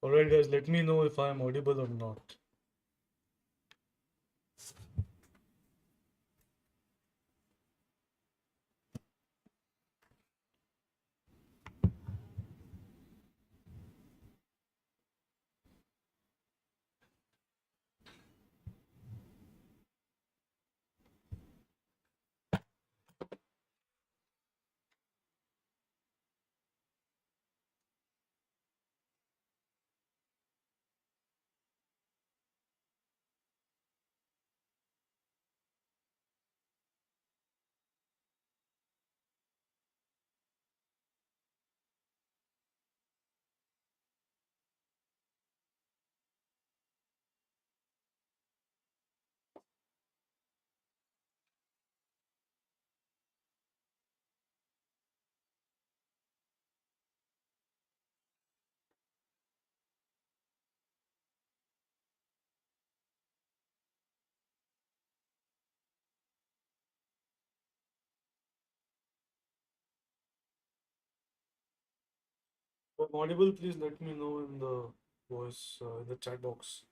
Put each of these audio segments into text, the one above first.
Alright, guys, let me know if I am audible or not. If I'm audible, please let me know in the voice, in the chat box.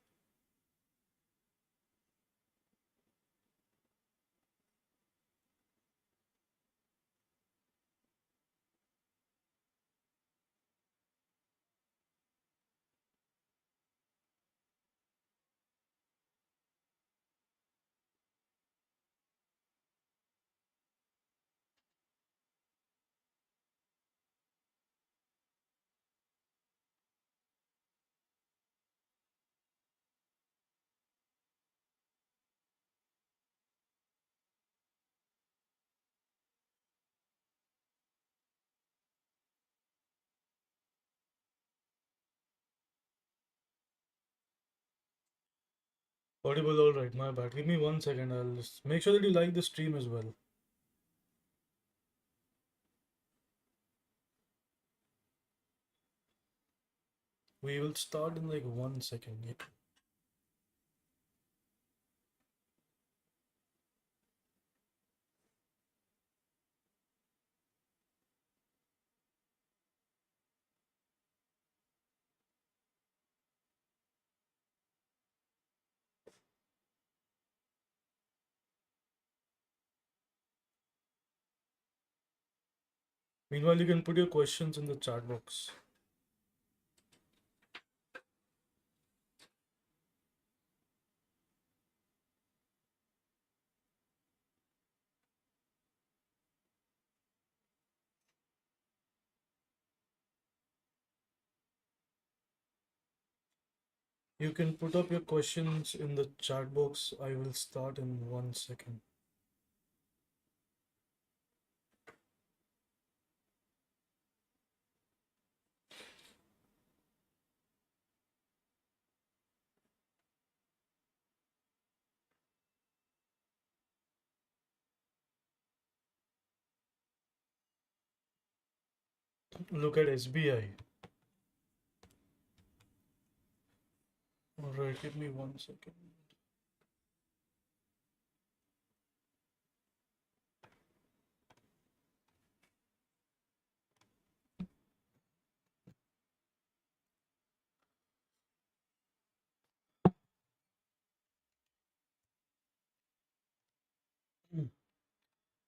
Audible, alright, my bad. Give me 1 second. I'll just make sure that you like the stream as well. We will start in like 1 second. Yeah. Meanwhile, you can put your questions in the chat box. You can put up your questions in the chat box. I will start in 1 second. Look at SBI. Alright, give me 1 second.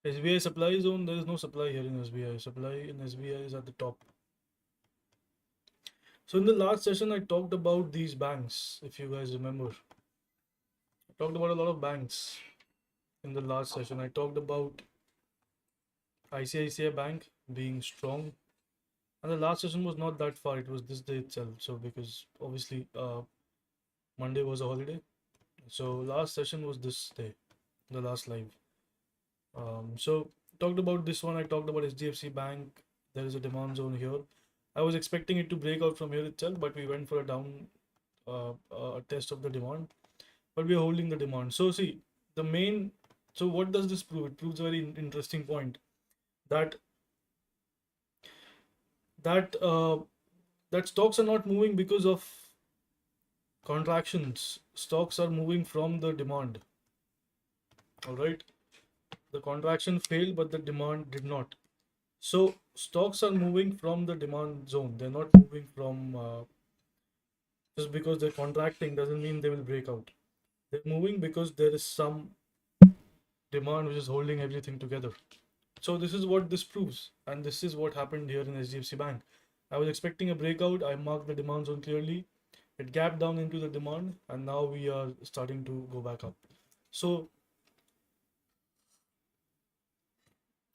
SBI supply zone, there is no supply here in SBI. Supply in SBI is at the top. So in the last session, I talked about these banks, if you guys remember. I talked about a lot of banks in the last session. I talked about ICICI Bank being strong. And the last session was not that far. It was this day itself. So because obviously Monday was a holiday. So last session was this day, the last live. So talked about this one. I talked about HDFC Bank. There is a demand zone here. I was expecting it to break out from here itself, but we went for a down test of the demand. But we are holding the demand. So see the main. So what does this prove? It proves a very interesting point that that uh, that stocks are not moving because of contractions. Stocks are moving from the demand. All right. The contraction failed, but the demand did not. So stocks are moving from the demand zone. They're not moving from Just because they're contracting doesn't mean they will break out. They're moving because there is some demand which is holding everything together. So this is what this proves, and this is what happened here in HDFC Bank. I was expecting a breakout. I marked the demand zone clearly. It gapped down into the demand, and now we are starting to go back up. So,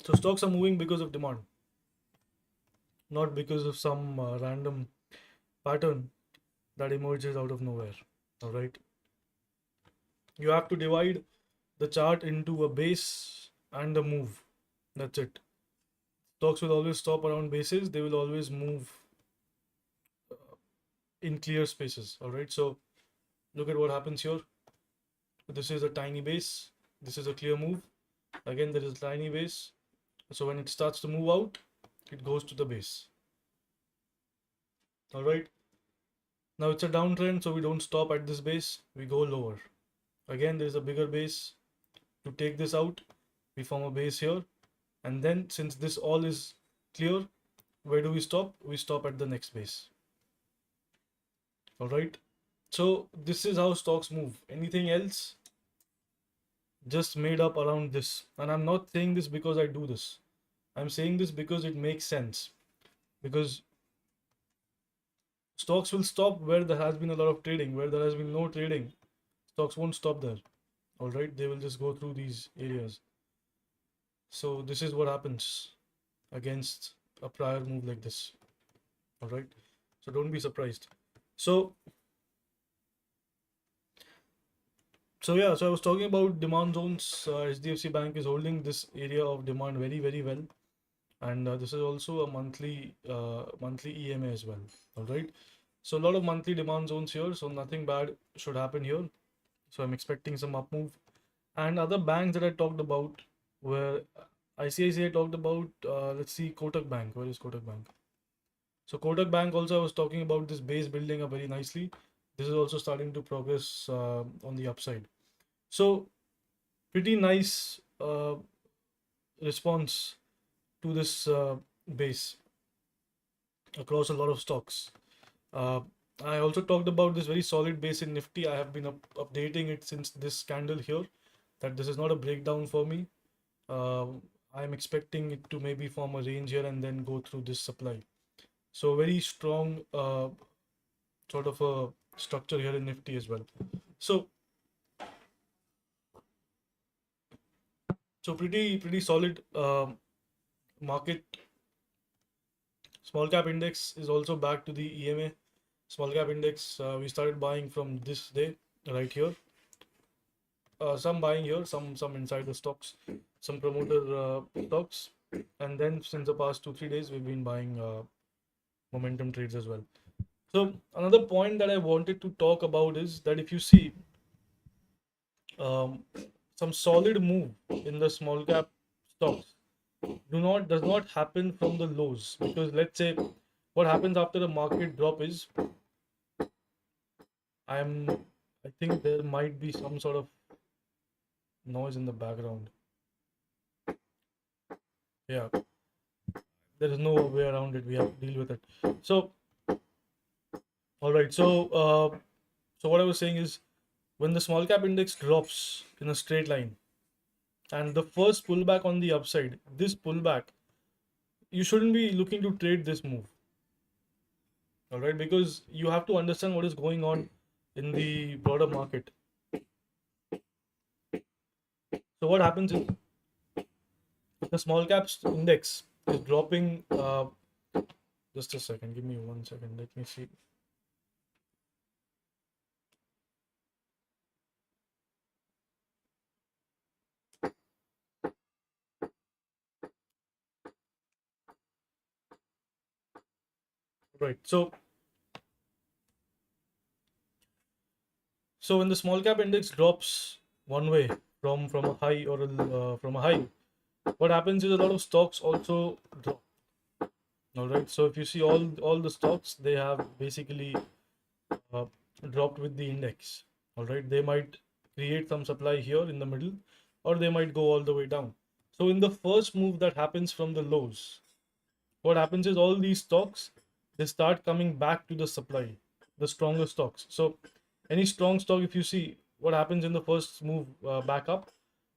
so stocks are moving because of demand, not because of some random pattern that emerges out of nowhere. All right, you have to divide the chart into a base and a move. That's it. Stocks will always stop around bases. They will always move in clear spaces. All right, so look at what happens here. This is a tiny base. This is a clear move. Again, there is a tiny base. So when it starts to move out, it goes to the base. All right. Now it's a downtrend, so we don't stop at this base. We go lower. Again, there is a bigger base. To take this out, we form a base here. And then since this all is clear, where do we stop? We stop at the next base. All right. So this is how stocks move. Anything else just made up around this. And I'm not saying this because I do this. I'm saying this because it makes sense. Because stocks will stop where there has been a lot of trading. Where there has been no trading, stocks won't stop there. All right, they will just go through these areas. So this is what happens against a prior move like this. All right, so don't be surprised. So yeah, so I was talking about demand zones. HDFC Bank is holding this area of demand very, very well, and this is also a monthly EMA as well. All right, so a lot of monthly demand zones here, so nothing bad should happen here. So I'm expecting some up move. And other banks that I talked about were ICICI talked about. Let's see, Kotak Bank. Where is Kotak Bank? So Kotak Bank also I was talking about this base building up very nicely. This is also starting to progress on the upside. So pretty nice response to this base across a lot of stocks. Uh, I also talked about this very solid base in Nifty. I have been updating it since this candle here, that this is not a breakdown for me. I'm expecting it to maybe form a range here and then go through this supply. So very strong sort of a structure here in Nifty as well. So pretty solid market. Small cap index is also back to the EMA. Small cap index we started buying from this day right here. Some buying here, some inside the stocks, some promoter stocks, and then since the past 2-3 days we've been buying momentum trades as well. So another point that I wanted to talk about is that if you see um, some solid move in the small cap stocks does not happen from the lows, because let's say what happens after the market drop is I think there might be some sort of noise in the background. Yeah, there is no way around it. We have to deal with it. So all right, so what I was saying is, when the small cap index drops in a straight line and the first pullback on the upside, this pullback, you shouldn't be looking to trade this move. All right, because you have to understand what is going on in the broader market. So what happens is, the small caps index is dropping. Just a second, give me 1 second. Let me see. Right. So when the small cap index drops one way from a high or from a high, what happens is a lot of stocks also drop. All right. So if you see all the stocks, they have basically uh, dropped with the index. All right. They might create some supply here in the middle, or they might go all the way down. So in the first move that happens from the lows, what happens is all these stocks, they start coming back to the supply. the stronger stocks. So any strong stock, if you see what happens in the first move back up,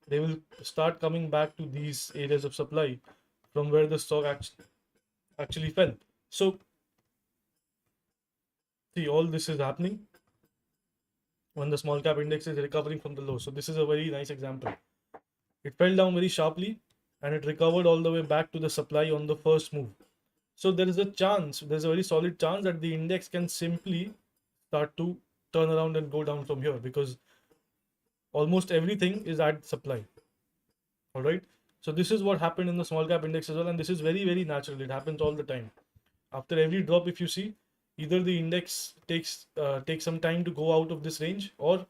they will start coming back to these areas of supply from where the stock actually fell. So see, all this is happening when the small cap index is recovering from the low. So this is a very nice example. It fell down very sharply and it recovered all the way back to the supply on the first move. So there is a chance, there's a very solid chance that the index can simply start to turn around and go down from here, because almost everything is at supply. All right. So this is what happened in the small cap index as well, and this is very, very natural. It happens all the time. After every drop, if you see, either the index takes some time to go out of this range, or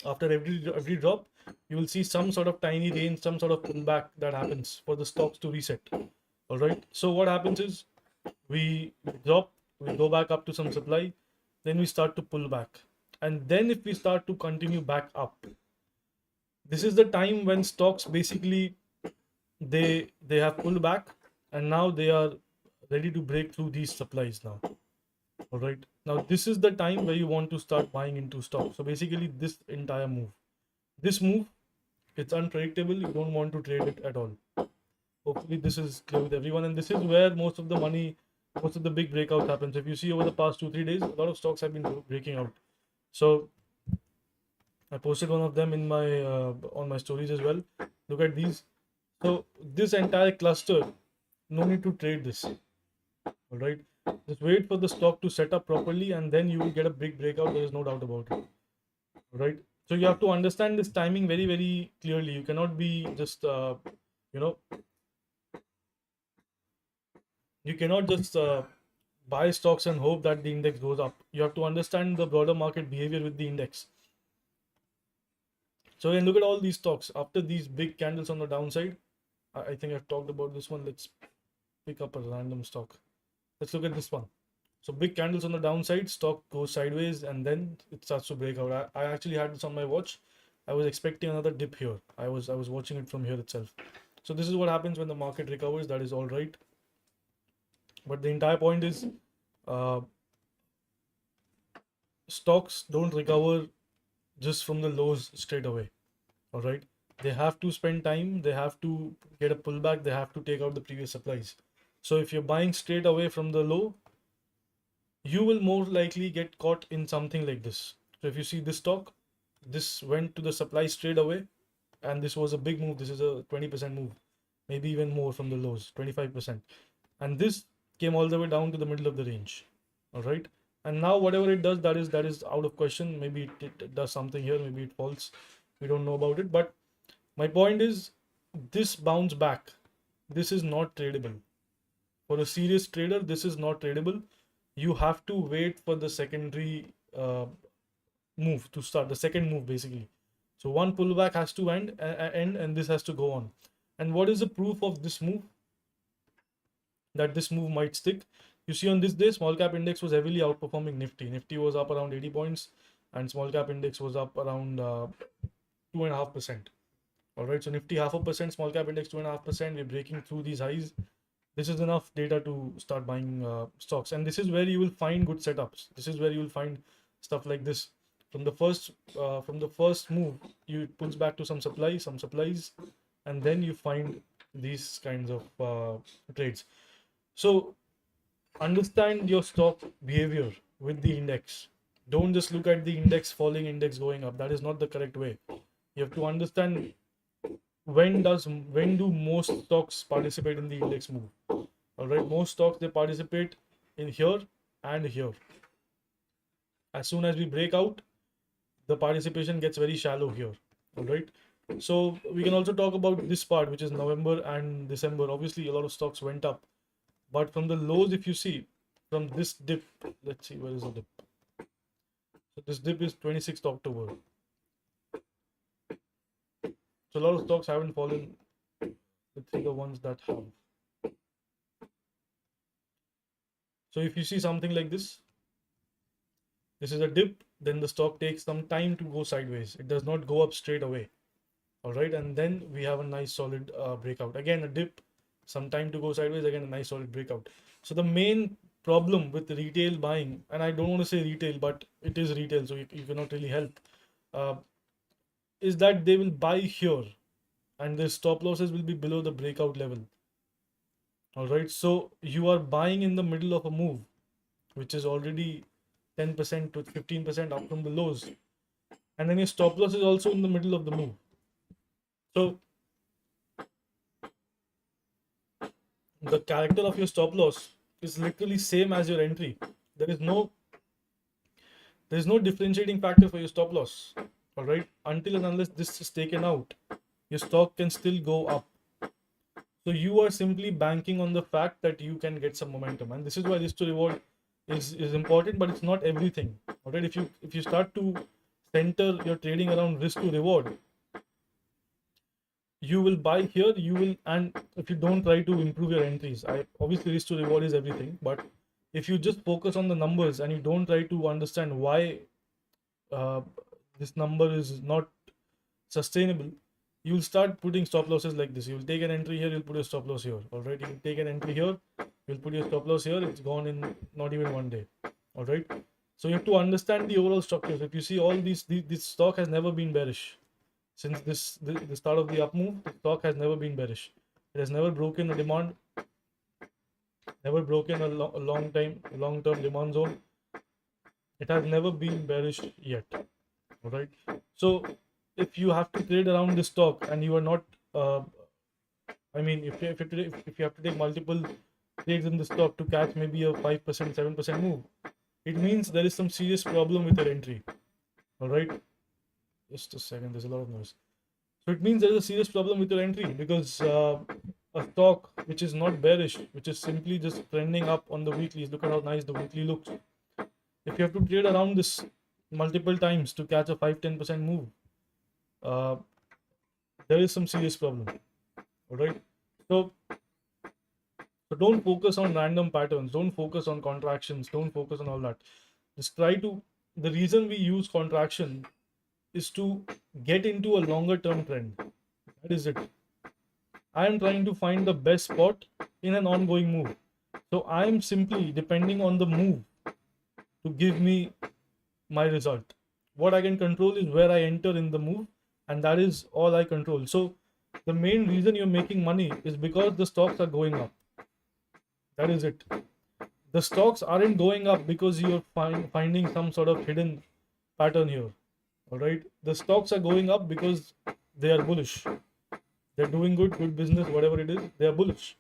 after every drop, you will see some sort of tiny range, some sort of pullback that happens for the stocks to reset. All right. So what happens is we drop, we go back up to some supply, then we start to pull back, and then if we start to continue back up, this is the time when stocks basically they have pulled back, and now they are ready to break through these supplies now. All right, now this is the time where you want to start buying into stock. So basically this entire move, this move, it's unpredictable. You don't want to trade it at all. Hopefully this is clear with everyone, and this is where most of the money, most of the big breakouts happens. If you see over the past 2-3 days, a lot of stocks have been breaking out. So I posted one of them in my on my stories as well. Look at these. So this entire cluster, no need to trade this. All right, just wait for the stock to set up properly, and then you will get a big breakout. There is no doubt about it. All right. So you have to understand this timing very, very clearly. You cannot be just you know you cannot just buy stocks and hope that the index goes up. You have to understand the broader market behavior with the index. So then look at all these stocks after these big candles on the downside. I think I've talked about this one. Let's pick up a random stock. Let's look at this one. So big candles on the downside, stock goes sideways, and then it starts to break out. I actually had this on my watch. I was expecting another dip here. I was watching it from here itself. So this is what happens when the market recovers. That is all right. But the entire point is, uh, stocks don't recover just from the lows straight away. All right, they have to spend time, they have to get a pullback, they have to take out the previous supplies. So if you're buying straight away from the low, you will more likely get caught in something like this. So if you see this stock, this went to the supply straight away, and this was a big move. This is a 20% move, maybe even more from the lows, 25%, and this came all the way down to the middle of the range. All right, and now whatever it does, that is out of question. Maybe it does something here, maybe it falls, we don't know about it. But my point is, this bounce back, this is not tradable. For a serious trader, this is not tradable. You have to wait for the secondary move to start, the second move basically. So one pullback has to end, and this has to go on. And what is the proof of this move, that this move might stick? You see on this day, small cap index was heavily outperforming Nifty. Nifty was up around 80 points, and small cap index was up around 2.5%. All right, so Nifty 0.5%, small cap index 2.5%. We're breaking through these highs. This is enough data to start buying stocks, and this is where you will find good setups. This is where you will find stuff like this. From the first move, you pulls back to some supplies, and then you find these kinds of trades. So understand your stock behavior with the index. Don't just look at the index falling, index going up. That is not the correct way. You have to understand when do most stocks participate in the index move. All right, most stocks, they participate in here and here. As soon as we break out, the participation gets very shallow here. All right, so we can also talk about this part, which is November and December. Obviously a lot of stocks went up, but from the lows, if you see from this dip, let's see, where is the dip? So this dip is 26th October. So a lot of stocks haven't fallen. Let's see the ones that have. So if you see something like this is a dip, then the stock takes some time to go sideways. It does not go up straight away. All right, and then we have a nice solid breakout. Again, a dip, some time to go sideways, again a nice solid breakout. So the main problem with retail buying, and I don't want to say retail, but it is retail, so you cannot really help, uh, is that they will buy here and their stop losses will be below the breakout level. All right, so you are buying in the middle of a move, which is already 10% to 15% up from the lows, and then your stop loss is also in the middle of the move. So the character of your stop loss is literally same as your entry. There is no differentiating factor for your stop loss. All right, until and unless this is taken out, your stock can still go up. So you are simply banking on the fact that you can get some momentum, and this is why risk to reward is important, but it's not everything. All right, if you start to center your trading around risk to reward, you will buy here, you will, and if you don't try to improve your entries, I obviously risk to reward is everything, but if you just focus on the numbers and you don't try to understand why uh, this number is not sustainable, you'll start putting stop losses like this. You'll take an entry here, you'll put a stop loss here. All right, you'll take an entry here, you'll put your stop loss here. It's gone in not even one day. All right, so you have to understand the overall structures. If you see all these, this stock has never been bearish since the start of the up move. The stock has never been bearish. It has never broken a demand, never broken a long term demand zone. It has never been bearish yet. All right, so if you have to trade around this stock and you are not, I mean, if you have to take multiple trades in the stock to catch maybe a 5%, 7% move, it means there is some serious problem with your entry. All right, just a second, there's a lot of noise. So it means there is a serious problem with your entry, because a stock which is not bearish, which is simply just trending up on the weeklies, look at how nice the weekly looks. If you have to trade around this multiple times to catch a 5-10% move, uh, there is some serious problem. All right, so don't focus on random patterns, don't focus on contractions, don't focus on all that. Just try to, the reason we use contraction is to get into a longer term trend. That is it. I am trying to find the best spot in an ongoing move, so I am simply depending on the move to give me my result. What I can control is where I enter in the move, and that is all I control. So the main reason you're making money is because the stocks are going up. That is it. The stocks aren't going up because you're finding some sort of hidden pattern here. All right, the stocks are going up because they are bullish. They're doing good business, whatever it is, they are bullish.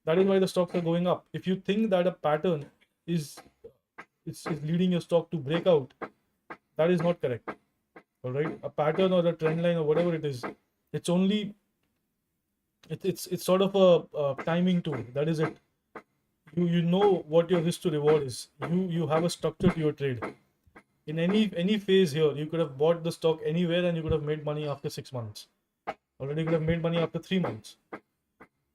That is why the stocks are going up. If you think that a pattern is is leading your stock to break out, that is not correct. All right, a pattern or a trend line or whatever it is, it's only it's sort of a timing tool. That is it. You know what your risk to reward is. You have a structure to your trade. In any phase here, you could have bought the stock anywhere and you could have made money after 6 months. Already could have made money after 3 months.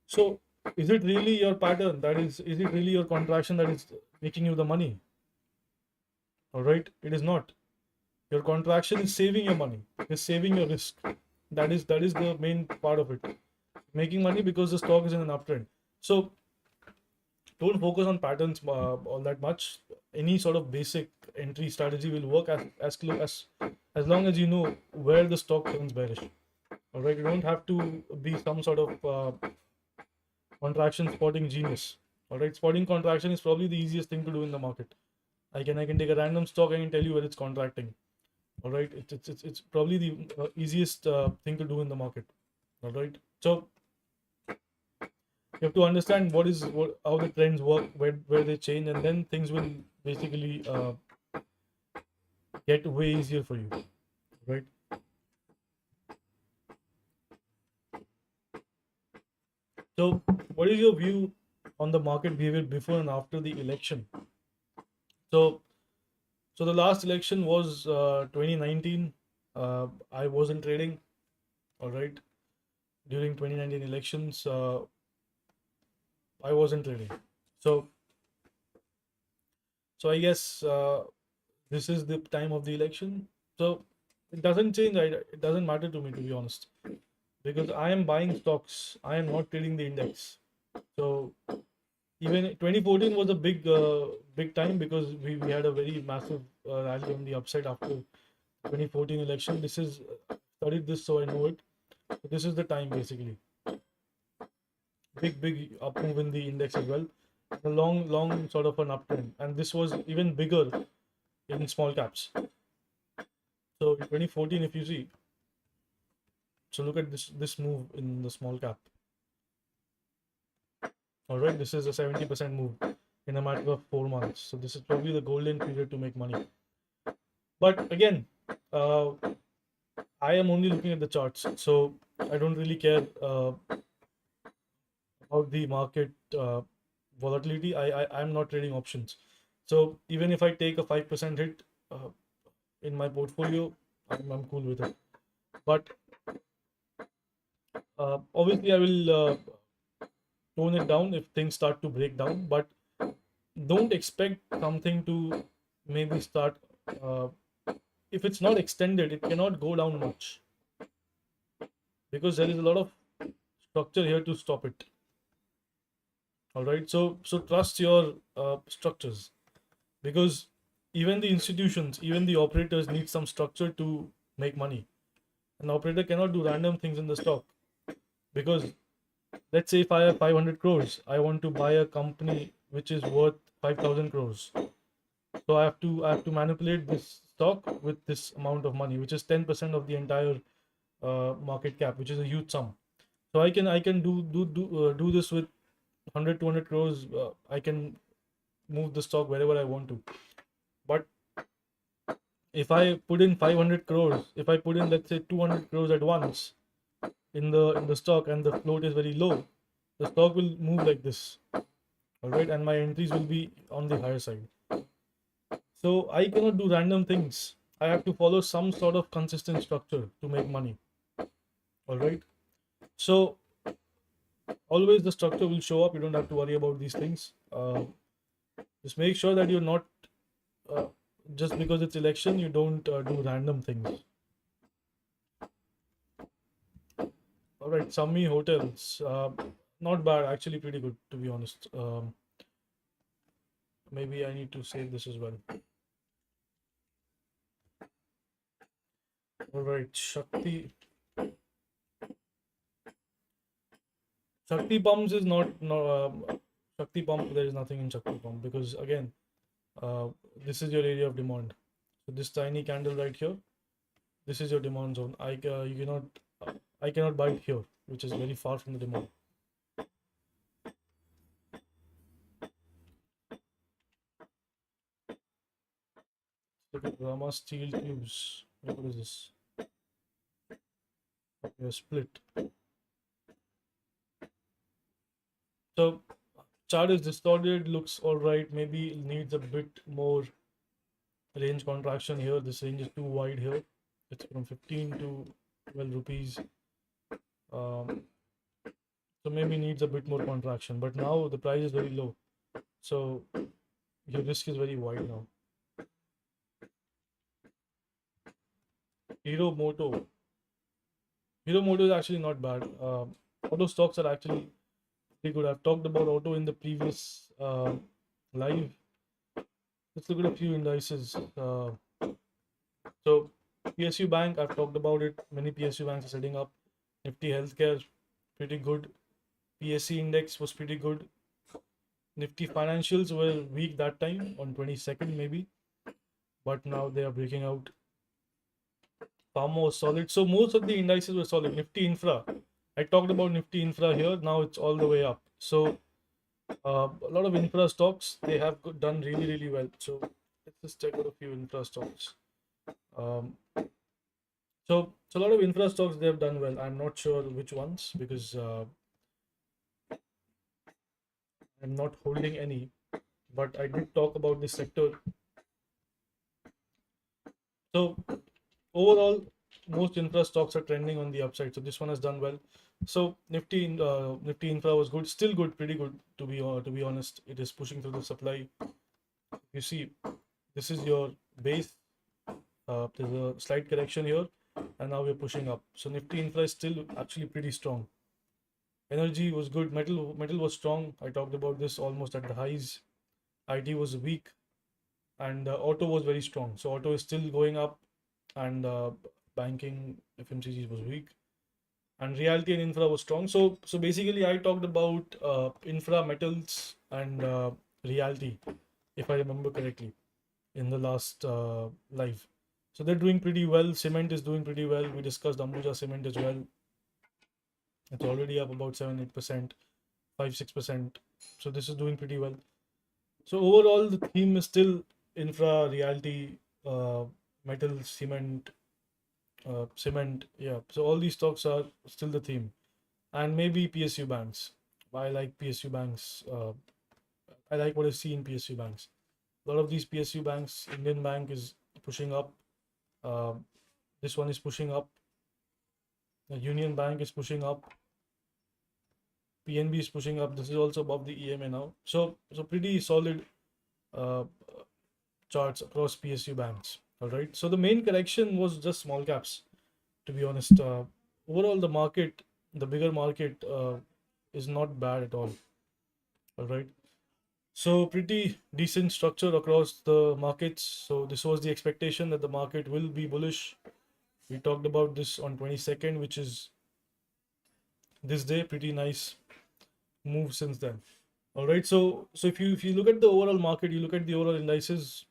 So is it really your pattern? Is it really your contraction that is making you the money? All right, it is not. Your contraction is saving your money. It's saving your risk. That is the main part of it. Making money because the stock is in an uptrend. So don't focus on patterns all that much. Any sort of basic entry strategy will work as long as you know where the stock turns bearish. All right, you don't have to be some sort of contraction spotting genius. All right, spotting contraction is probably the easiest thing to do in the market. I can take a random stock, I can tell you where it's contracting. All right, it's probably the easiest thing to do in the market. All right, so you have to understand how the trends work, where they change, and then things will basically get way easier for you, right? So what is your view on the market behavior before and after the election? So so the last election was 2019. I wasn't trading. All right, during 2019 elections, I wasn't trading. So so I guess this is the time of the election. So it doesn't change. It doesn't matter to me, to be honest, because I am buying stocks. I am not trading the index. So Even 2014 was a big time because we had a very massive rally on the upside after 2014 election. This is studied this, so I know it. So this is the time basically. Big up move in the index as well. A long sort of an uptrend, and this was even bigger in small caps. So in 2014, if you see, so look at this move in the small cap. All right, this is a 70% move in a matter of 4 months. So this is probably the golden period to make money. But again, uh, I am only looking at the charts, so I don't really care about the market volatility. I'm not trading options. So even if I take a 5% hit in my portfolio, I'm cool with it. But obviously, I will tone it down if things start to break down. But don't expect something to maybe start. Uh, if it's not extended, it cannot go down much because there is a lot of structure here to stop it. All right, so trust your structures because even the institutions, even the operators need some structure to make money. An operator cannot do random things in the stock because let's say if I have 500 crores, I want to buy a company which is worth 5,000 crores. So I have to manipulate this stock with this amount of money, which is 10% of the entire market cap, which is a huge sum. So I can do this with 100 200 crores. I can move the stock wherever I want to. But if I put in 500 crores, if I put in let's say 200 crores at once in the stock and the float is very low, the stock will move like this. All right, and my entries will be on the higher side. So I cannot do random things. I have to follow some sort of consistent structure to make money. All right. So always the structure will show up. You don't have to worry about these things. Just make sure that you're not uh, just because it's election, you don't do random things. All right, Summi Hotels, not bad, actually pretty good to be honest. Maybe I need to save this as well. All right, Shakti Pumps is not no Shakti Pump. There is nothing in Shakti Pump because again, uh, this is your area of demand. So this tiny candle right here, this is your demand zone. You cannot I cannot buy it here, which is very far from the demand. Look at Rama Steel Tubes. What is this? Okay, split. So chart is distorted, looks all right. Maybe needs a bit more range contraction here. This range is too wide here. It's from 15 to 12 rupees. So maybe needs a bit more contraction. But now the price is very low. So your risk is very wide now. Hero Moto. Hero Moto is actually not bad. Auto stocks are actually pretty good. I've talked about auto in the previous live. Let's look at a few indices. So PSU Bank, I've talked about it. Many PSU banks are setting up. Nifty Healthcare, pretty good. PSC index was pretty good. Nifty financials were weak that time on 22nd maybe, but now they are breaking out. Far more solid. So most of the indices were solid. Nifty Infra, I talked about Nifty Infra here. Now it's all the way up. So a lot of infra stocks they have done really well. So let's just check out a few infra stocks. Um, so a lot of infra stocks they have done well. I'm not sure which ones because I'm not holding any, but I did talk about this sector. So overall, most infra stocks are trending on the upside. So this one has done well. So Nifty Infra was good, still good, pretty good to be honest. It is pushing through the supply. You see, this is your base. There's a slight correction here, and now we're pushing up. So Nifty Infra is still actually pretty strong. Energy was good. Metal was strong. I talked about this almost at the highs. IT was weak, and auto was very strong. So auto is still going up, and banking FMCG was weak, and realty and infra was strong. So basically, I talked about infra, metals, and realty, if I remember correctly, in the last live. So they're doing pretty well. Cement is doing pretty well. We discussed Ambuja Cement as well. It's already up about 7-8%, 5-6%. So this is doing pretty well. So overall, the theme is still infra, realty, uh, metal, cement. Yeah. So all these stocks are still the theme, and maybe PSU banks. I like PSU banks. I like what I see in PSU banks. A lot of these PSU banks, Indian Bank is pushing up. Uh, this one is pushing up. The Union Bank is pushing up. PNB is pushing up. This is also above the EMA now. So pretty solid uh, charts across PSU banks. All right. So the main correction was just small caps, to be honest. Overall, the market, the bigger market, is not bad at all. All right. So pretty decent structure across the markets. So this was the expectation that the market will be bullish. We talked about this on 22nd, which is this day. Pretty nice move since then. All right. So if you look at the overall market, you look at the overall indices.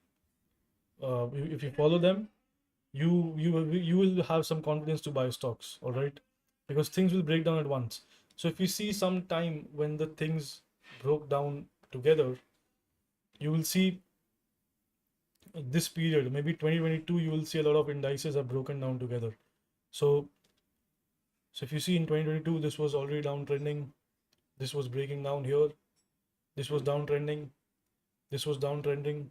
If you follow them, you will have some confidence to buy stocks. All right, because things will break down at once. So if you see some time when the things broke down together, you will see this period, maybe 2022, you will see a lot of indices have broken down together. So so if you see in 2022, this was already downtrending, this was breaking down here, this was downtrending, this was downtrending,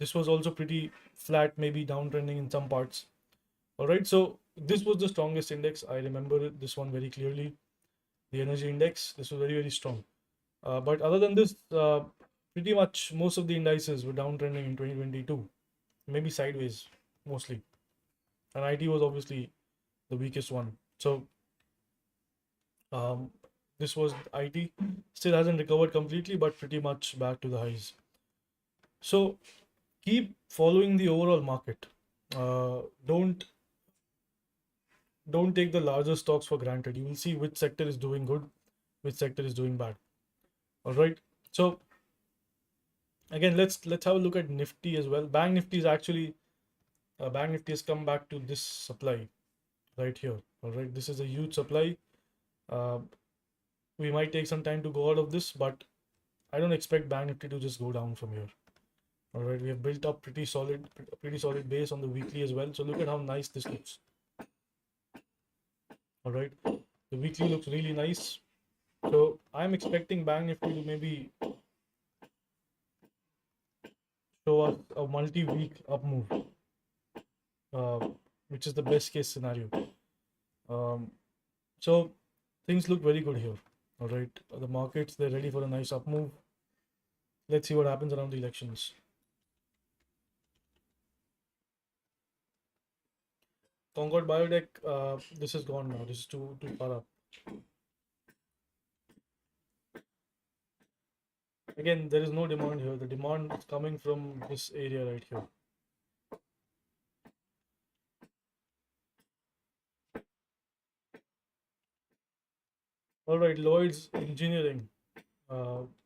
this was also pretty flat, maybe downtrending in some parts. All right, so this was the strongest index. I remember this one very clearly, the energy index. This was very, very strong. But other than this, pretty much most of the indices were downtrending in 2022, maybe sideways mostly. And IT was obviously the weakest one. So um, this was IT. Still hasn't recovered completely, but pretty much back to the highs. So keep following the overall market. Uh, don't don't take the larger stocks for granted. You will see which sector is doing good, which sector is doing bad. All right. So again, let's have a look at Nifty as well. Bank Nifty is actually Bank Nifty has come back to this supply right here. All right, this is a huge supply. Uh, we might take some time to go out of this, but I don't expect Bank Nifty to just go down from here. All right, we have built up pretty solid base on the weekly as well. So look at how nice this looks. All right, the weekly looks really nice. So I'm expecting Bank Nifty to maybe show us a multi-week up move, uh, which is the best case scenario. Um, so things look very good here. All right, the markets, they're ready for a nice up move. Let's see what happens around the elections. Concord Biotech, this is gone now. This is too far up. Again, there is no demand here. The demand is coming from this area right here. All right, Lloyd's Engineering,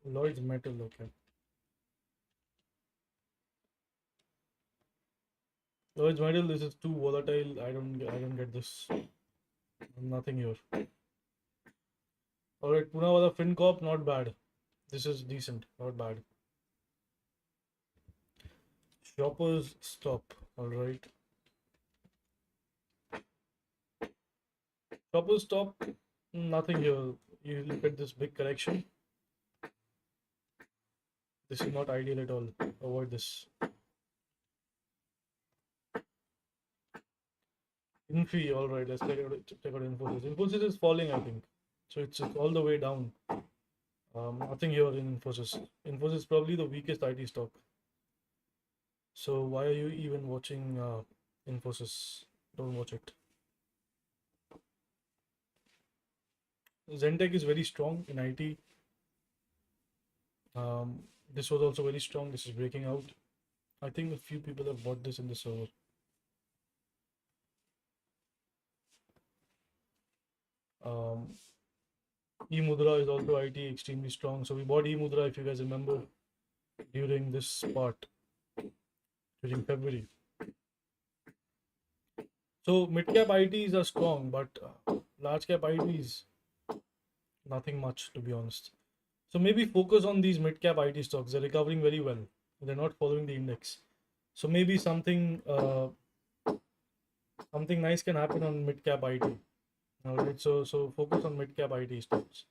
Lloyd's Metal. Okay, Lloyd's Metal. This is too volatile. I don't get this. Nothing here. All right, Poonawalla FinCorp, not bad. This is decent, not bad. Shoppers Stop. All right, Shoppers Stop. Nothing here. You look at this big correction. This is not ideal at all. Avoid this. Infi, all right. Let's check out Infosys. Infosys is falling, I think. So it's all the way down. Nothing here in Infosys. Infosys is probably the weakest IT stock. So why are you even watching Infosys? Don't watch it. Zentech is very strong in IT. Um, this was also very strong. This is breaking out. I think a few people have bought this in the server. Um, eMudra is also IT extremely strong. So we bought eMudra, if you guys remember, during this part, during February. So mid cap ITs are strong, but large cap ITs, nothing much to be honest. So maybe focus on these mid cap IT stocks. They're recovering very well. They're not following the index. So maybe something nice can happen on mid cap IT. All right. So focus on mid cap IT stocks.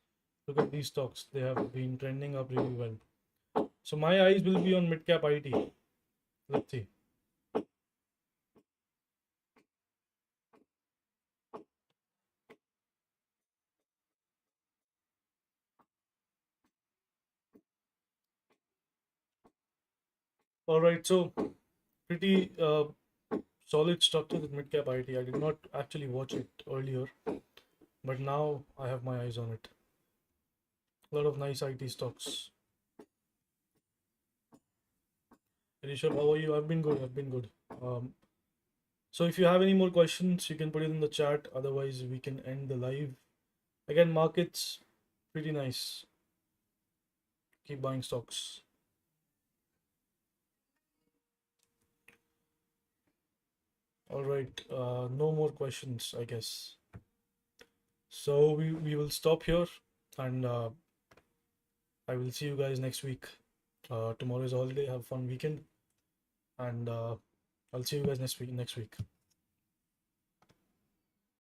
Look at these stocks. They have been trending up really well. So my eyes will be on mid cap IT. Let's see. All right. So pretty solid structure with mid cap IT. I did not actually watch it earlier, but now I have my eyes on it. A lot of nice IT stocks. Rishabh, how are you? I've been good. I've been good. So if you have any more questions, you can put it in the chat. Otherwise, we can end the live. Again, markets pretty nice. Keep buying stocks. All right. No more questions, I guess. So we will stop here, and I will see you guys next week. Tomorrow is holiday. Have a fun weekend, and I'll see you guys next week.